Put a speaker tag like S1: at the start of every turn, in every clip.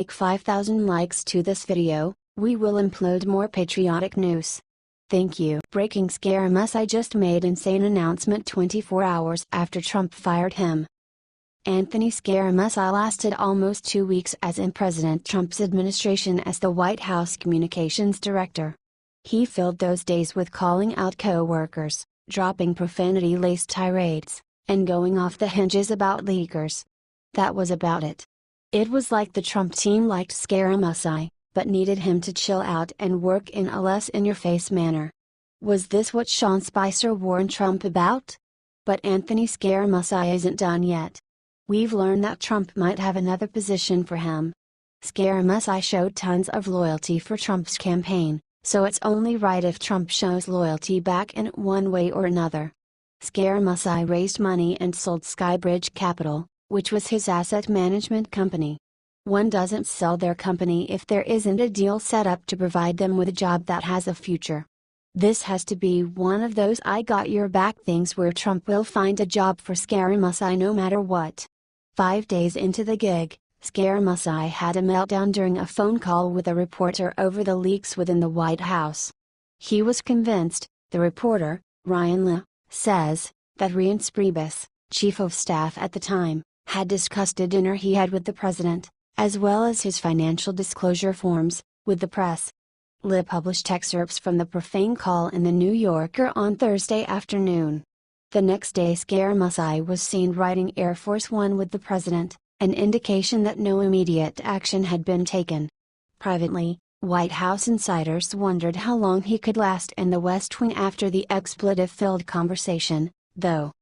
S1: Like 5,000 likes to this video, we will upload more patriotic news. Thank you. Breaking Scaramucci just made insane announcement 24 hours after Trump fired him. Anthony Scaramucci lasted almost 2 weeks as in President Trump's administration as the White House communications director. He filled those days with calling out co-workers, dropping profanity-laced tirades, and going off the hinges about leakers. That was about it. It was like the Trump team liked Scaramucci, but needed him to chill out and work in a less in-your-face manner. Was this what Sean Spicer warned Trump about? But Anthony Scaramucci isn't done yet. We've learned that Trump might have another position for him. Scaramucci showed tons of loyalty for Trump's campaign, so it's only right if Trump shows loyalty back in one way or another. Scaramucci raised money and sold Skybridge Capital, which was his asset management company. One doesn't sell their company if there isn't a deal set up to provide them with a job that has a future. This has to be one of those I got your back things where Trump will find a job for Scaramucci no matter what. 5 days into the gig, Scaramucci had a meltdown during a phone call with a reporter over the leaks within the White House. He was convinced, the reporter, Ryan Leigh, says, that Reince Priebus, chief of staff at the time, had discussed a dinner he had with the president, as well as his financial disclosure forms, with the press. Leigh published excerpts from the profane call in The New Yorker on Thursday afternoon. The next day Scaramucci was seen riding Air Force One with the president, an indication that no immediate action had been taken. Privately, White House insiders wondered how long he could last in the West Wing after the expletive-filled conversation, though.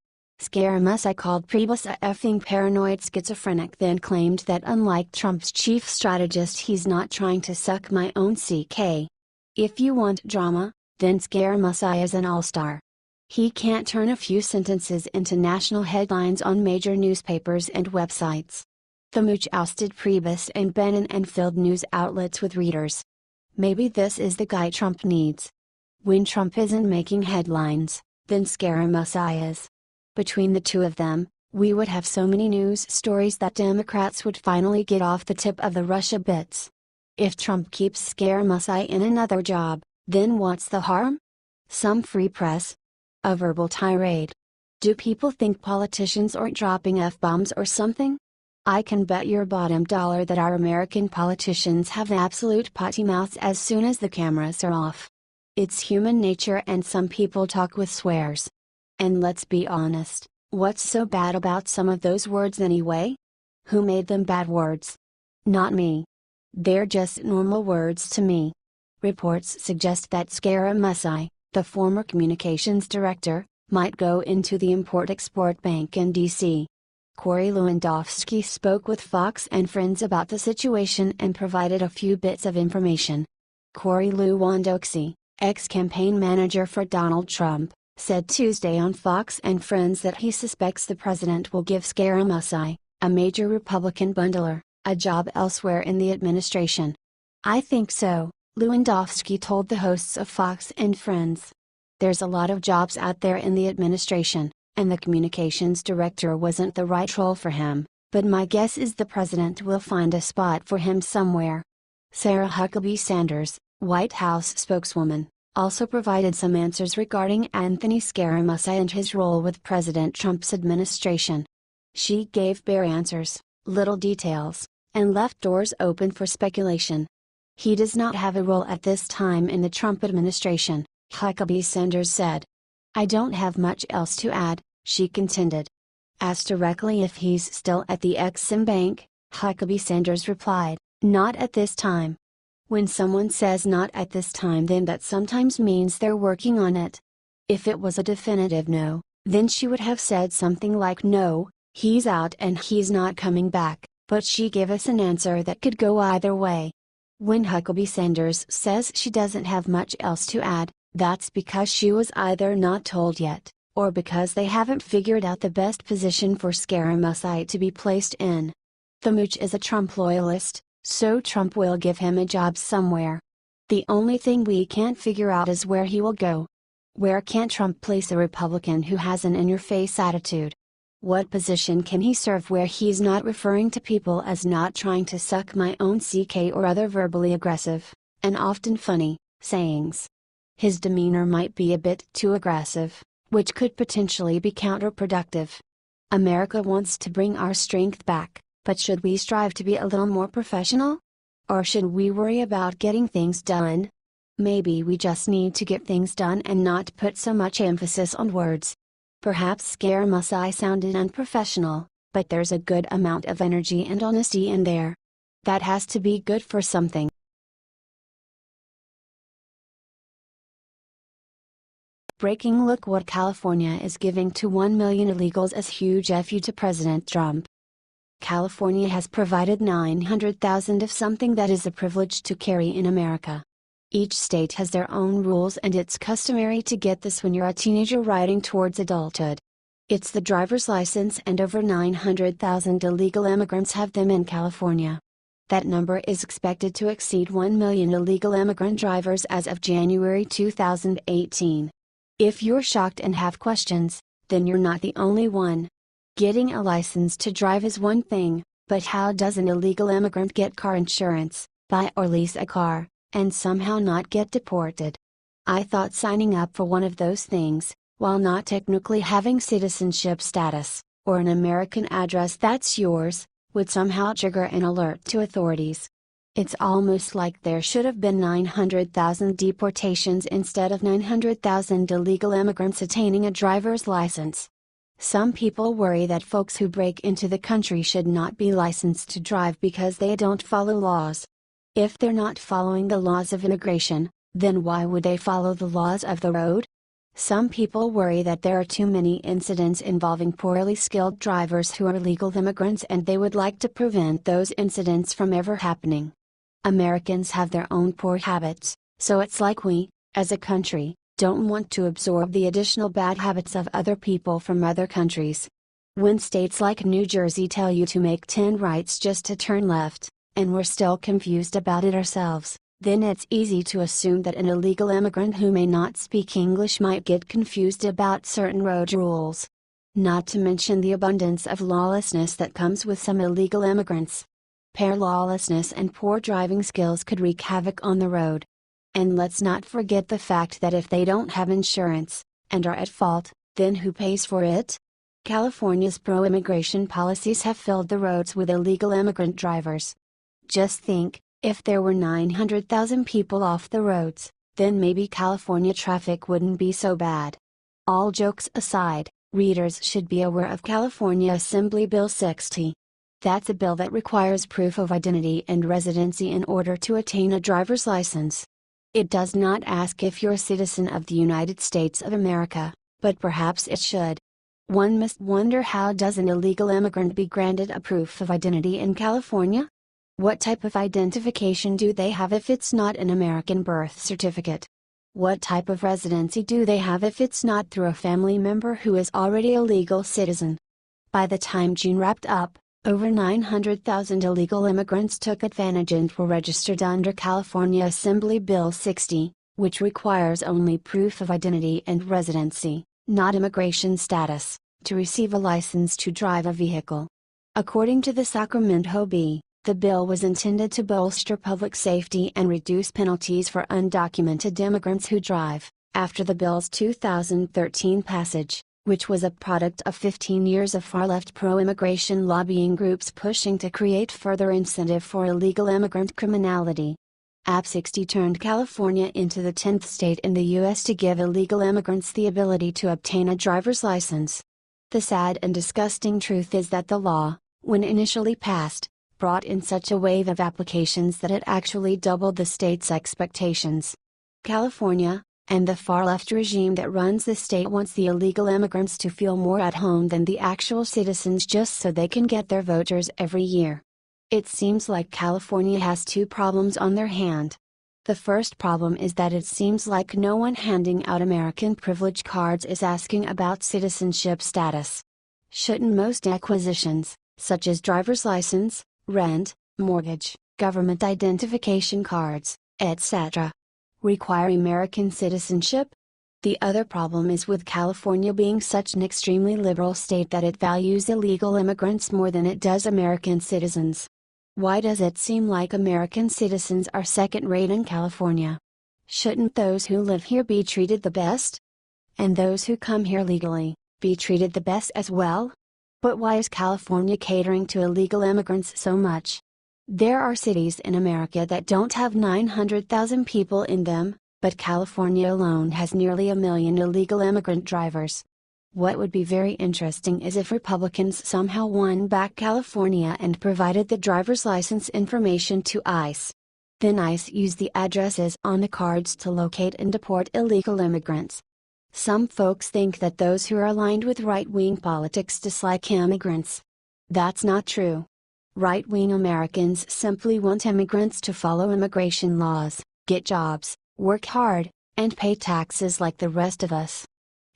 S1: Scaramucci called Priebus a effing paranoid schizophrenic, then claimed that unlike Trump's chief strategist he's not trying to suck my own CK. If you want drama, then Scaramucci is an all-star. He can't turn a few sentences into national headlines on major newspapers and websites. The mooch ousted Priebus and Bannon and filled news outlets with readers. Maybe this is the guy Trump needs. When Trump isn't making headlines, then Scaramucci is. Between the two of them, we would have so many news stories that Democrats would finally get off the tip of the Russia bits. If Trump keeps Scaramucci in another job, then what's the harm? Some free press? A verbal tirade? Do people think politicians are dropping F-bombs or something? I can bet your bottom dollar that our American politicians have absolute potty mouths as soon as the cameras are off. It's human nature, and some people talk with swears. And let's be honest, what's so bad about some of those words anyway? Who made them bad words? Not me. They're just normal words to me. Reports suggest that Scaramucci, the former communications director, might go into the Import-Export Bank in D.C. Corey Lewandowski spoke with Fox and Friends about the situation and provided a few bits of information. Corey Lewandowski, ex-campaign manager for Donald Trump, said Tuesday on Fox and Friends that he suspects the president will give Scaramucci, a major Republican bundler, a job elsewhere in the administration. I think so, Lewandowski told the hosts of Fox and Friends. There's a lot of jobs out there in the administration, and the communications director wasn't the right role for him, but my guess is the president will find a spot for him somewhere. Sarah Huckabee Sanders, White House spokeswoman, also provided some answers regarding Anthony Scaramucci and his role with President Trump's administration. She gave bare answers, little details, and left doors open for speculation. He does not have a role at this time in the Trump administration, Huckabee Sanders said. I don't have much else to add, she contended. Asked directly if he's still at the Exim Bank, Huckabee Sanders replied, not at this time. When someone says not at this time, then that sometimes means they're working on it. If it was a definitive no, then she would have said something like no, he's out and he's not coming back, but she gave us an answer that could go either way. When Huckabee Sanders says she doesn't have much else to add, that's because she was either not told yet, or because they haven't figured out the best position for Scaramucci to be placed in. The mooch is a Trump loyalist, so Trump will give him a job somewhere. The only thing we can't figure out is where he will go. Where can Trump place a Republican who has an in-your-face attitude? What position can he serve where he's not referring to people as not trying to suck my own CK or other verbally aggressive, and often funny, sayings? His demeanor might be a bit too aggressive, which could potentially be counterproductive. America wants to bring our strength back, but should we strive to be a little more professional? Or should we worry about getting things done? Maybe we just need to get things done and not put so much emphasis on words. Perhaps Scaramucci sounded unprofessional, but there's a good amount of energy and honesty in there. That has to be good for something. Breaking: look what California is giving to 1 million illegals as huge FU to President Trump. California has provided 900,000 of something that is a privilege to carry in America. Each state has their own rules, and it's customary to get this when you're a teenager riding towards adulthood. It's the driver's license, and over 900,000 illegal immigrants have them in California. That number is expected to exceed 1 million illegal immigrant drivers as of January 2018. If you're shocked and have questions, then you're not the only one. Getting a license to drive is one thing, but how does an illegal immigrant get car insurance, buy or lease a car, and somehow not get deported? I thought signing up for one of those things, while not technically having citizenship status, or an American address that's yours, would somehow trigger an alert to authorities. It's almost like there should have been 900,000 deportations instead of 900,000 illegal immigrants attaining a driver's license. Some people worry that folks who break into the country should not be licensed to drive because they don't follow laws. If they're not following the laws of immigration, then why would they follow the laws of the road? Some people worry that there are too many incidents involving poorly skilled drivers who are illegal immigrants, and they would like to prevent those incidents from ever happening. Americans have their own poor habits, so it's like we, as a country, don't want to absorb the additional bad habits of other people from other countries. When states like New Jersey tell you to make 10 rights just to turn left, and we're still confused about it ourselves, then it's easy to assume that an illegal immigrant who may not speak English might get confused about certain road rules. Not to mention the abundance of lawlessness that comes with some illegal immigrants. Pair lawlessness and poor driving skills could wreak havoc on the road. And let's not forget the fact that if they don't have insurance, and are at fault, then who pays for it? California's pro-immigration policies have filled the roads with illegal immigrant drivers. Just think, if there were 900,000 people off the roads, then maybe California traffic wouldn't be so bad. All jokes aside, readers should be aware of California Assembly Bill 60. That's a bill that requires proof of identity and residency in order to attain a driver's license. It does not ask if you're a citizen of the United States of America, but perhaps it should. One must wonder, how does an illegal immigrant be granted a proof of identity in California? What type of identification do they have if it's not an American birth certificate? What type of residency do they have if it's not through a family member who is already a legal citizen? By the time June wrapped up, over 900,000 illegal immigrants took advantage and were registered under California Assembly Bill 60, which requires only proof of identity and residency, not immigration status, to receive a license to drive a vehicle. According to the Sacramento Bee, the bill was intended to bolster public safety and reduce penalties for undocumented immigrants who drive, after the bill's 2013 passage, which was a product of 15 years of far-left pro-immigration lobbying groups pushing to create further incentive for illegal immigrant criminality. AB 60 turned California into the 10th state in the U.S. to give illegal immigrants the ability to obtain a driver's license. The sad and disgusting truth is that the law, when initially passed, brought in such a wave of applications that it actually doubled the state's expectations. California, and the far-left regime that runs the state, wants the illegal immigrants to feel more at home than the actual citizens just so they can get their voters every year. It seems like California has two problems on their hand. The first problem is that it seems like no one handing out American privilege cards is asking about citizenship status. Shouldn't most acquisitions, such as driver's license, rent, mortgage, government identification cards, etc., require American citizenship? The other problem is with California being such an extremely liberal state that it values illegal immigrants more than it does American citizens. Why does it seem like American citizens are second-rate in California? Shouldn't those who live here be treated the best? And those who come here legally, be treated the best as well? But why is California catering to illegal immigrants so much? There are cities in America that don't have 900,000 people in them, but California alone has nearly 1 million illegal immigrant drivers. What would be very interesting is if Republicans somehow won back California and provided the driver's license information to ICE. Then ICE used the addresses on the cards to locate and deport illegal immigrants. Some folks think that those who are aligned with right-wing politics dislike immigrants. That's not true. Right-wing Americans simply want immigrants to follow immigration laws, get jobs, work hard, and pay taxes like the rest of us.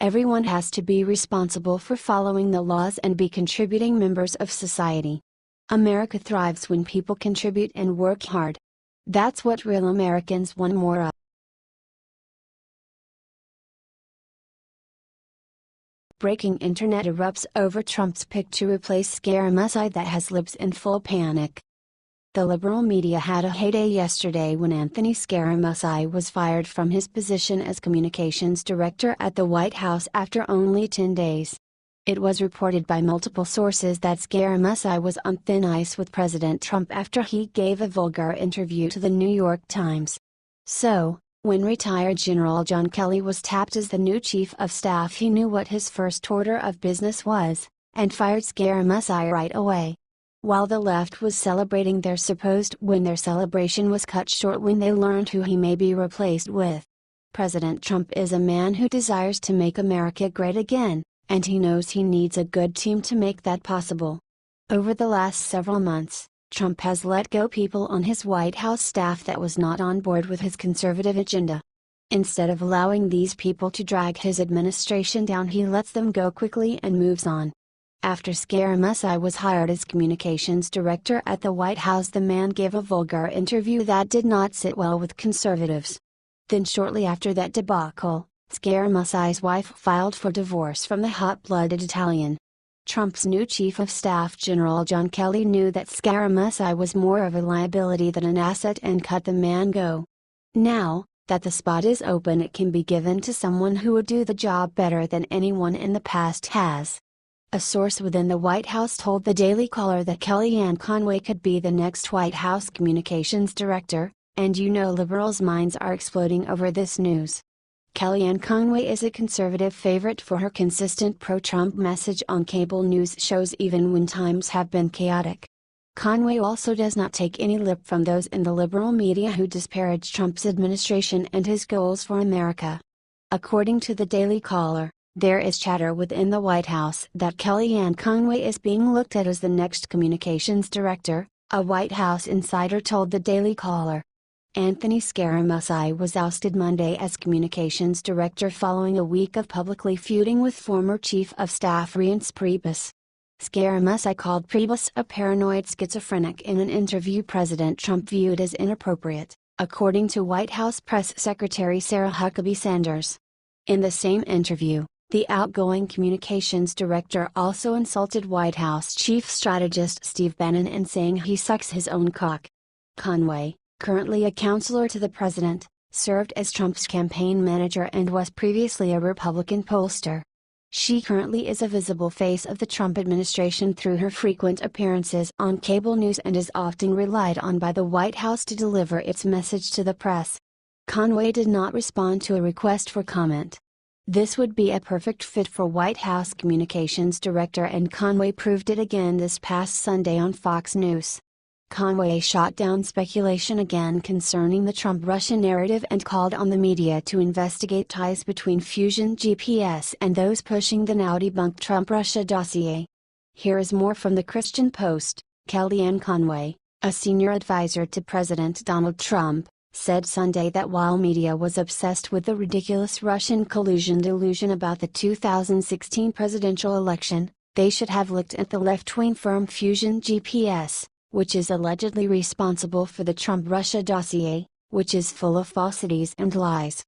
S1: Everyone has to be responsible for following the laws and be contributing members of society. America thrives when people contribute and work hard. That's what real Americans want more of. Breaking internet erupts over Trump's pick to replace Scaramucci that has libs in full panic. The liberal media had a heyday yesterday when Anthony Scaramucci was fired from his position as communications director at the White House after only 10 days. It was reported by multiple sources that Scaramucci was on thin ice with President Trump after he gave a vulgar interview to the New York Times. So, when retired General John Kelly was tapped as the new chief of staff, he knew what his first order of business was, and fired Scaramucci right away. While the left was celebrating their supposed win, their celebration was cut short when they learned who he may be replaced with. President Trump is a man who desires to make America great again, and he knows he needs a good team to make that possible. Over the last several months, Trump has let go people on his White House staff that was not on board with his conservative agenda. Instead of allowing these people to drag his administration down, he lets them go quickly and moves on. After Scaramucci was hired as communications director at the White House, the man gave a vulgar interview that did not sit well with conservatives. Then shortly after that debacle, Scaramucci's wife filed for divorce from the hot-blooded Italian. Trump's new chief of staff General John Kelly knew that Scaramucci was more of a liability than an asset and cut the man go. Now, that the spot is open, it can be given to someone who would do the job better than anyone in the past has. A source within the White House told the Daily Caller that Kellyanne Conway could be the next White House communications director, and liberals' minds are exploding over this news. Kellyanne Conway is a conservative favorite for her consistent pro-Trump message on cable news shows even when times have been chaotic. Conway also does not take any lip from those in the liberal media who disparage Trump's administration and his goals for America. According to the Daily Caller, there is chatter within the White House that Kellyanne Conway is being looked at as the next communications director, a White House insider told the Daily Caller. Anthony Scaramucci was ousted Monday as communications director following a week of publicly feuding with former Chief of Staff Reince Priebus. Scaramucci called Priebus a paranoid schizophrenic in an interview President Trump viewed as inappropriate, according to White House Press Secretary Sarah Huckabee Sanders. In the same interview, the outgoing communications director also insulted White House Chief Strategist Steve Bannon in saying he sucks his own cock. Conway, currently a counselor to the president, served as Trump's campaign manager and was previously a Republican pollster. She currently is a visible face of the Trump administration through her frequent appearances on cable news and is often relied on by the White House to deliver its message to the press. Conway did not respond to a request for comment. This would be a perfect fit for White House communications director, and Conway proved it again this past Sunday on Fox News. Conway shot down speculation again concerning the Trump-Russia narrative and called on the media to investigate ties between Fusion GPS and those pushing the now-debunked Trump-Russia dossier. Here is more from the Huffington Post. Kellyanne Conway, a senior advisor to President Donald Trump, said Sunday that while media was obsessed with the ridiculous Russian collusion delusion about the 2016 presidential election, they should have looked at the left-wing firm Fusion GPS, which is allegedly responsible for the Trump-Russia dossier, which is full of falsities and lies.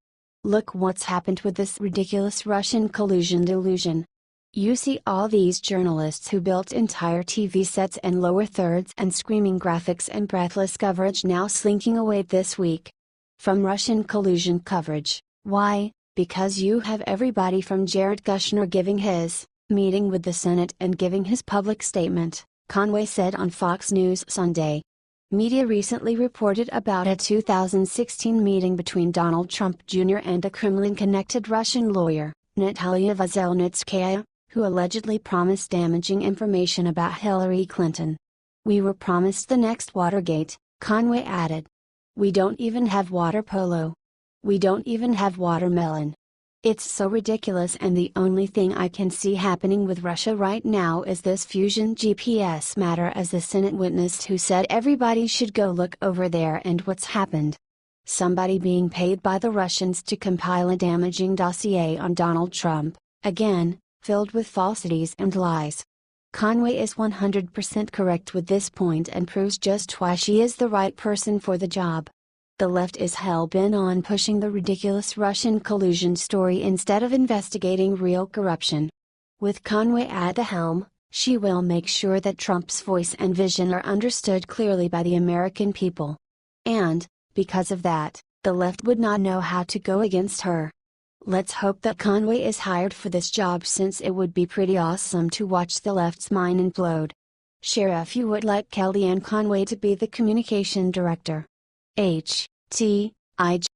S1: Look what's happened with this ridiculous Russian collusion delusion. You see all these journalists who built entire TV sets and lower thirds and screaming graphics and breathless coverage now slinking away this week from Russian collusion coverage. Why? Because you have everybody from Jared Kushner giving his meeting with the Senate and giving his public statement, Conway said on Fox News Sunday. Media recently reported about a 2016 meeting between Donald Trump Jr. and a Kremlin-connected Russian lawyer, Natalia Veselnitskaya, who allegedly promised damaging information about Hillary Clinton. "We were promised the next Watergate," Conway added. "We don't even have water polo. We don't even have watermelon. It's so ridiculous, and the only thing I can see happening with Russia right now is this fusion GPS matter, as the Senate witness who said everybody should go look over there, and what's happened. Somebody being paid by the Russians to compile a damaging dossier on Donald Trump, again, filled with falsities and lies." Conway is 100% correct with this point and proves just why she is the right person for the job. The left is hell-bent on pushing the ridiculous Russian collusion story instead of investigating real corruption. With Conway at the helm, she will make sure that Trump's voice and vision are understood clearly by the American people. And, because of that, the left would not know how to go against her. Let's hope that Conway is hired for this job, since it would be pretty awesome to watch the left's mind implode. Share if you would like Kellyanne Conway to be the communication director. H.T.I.G.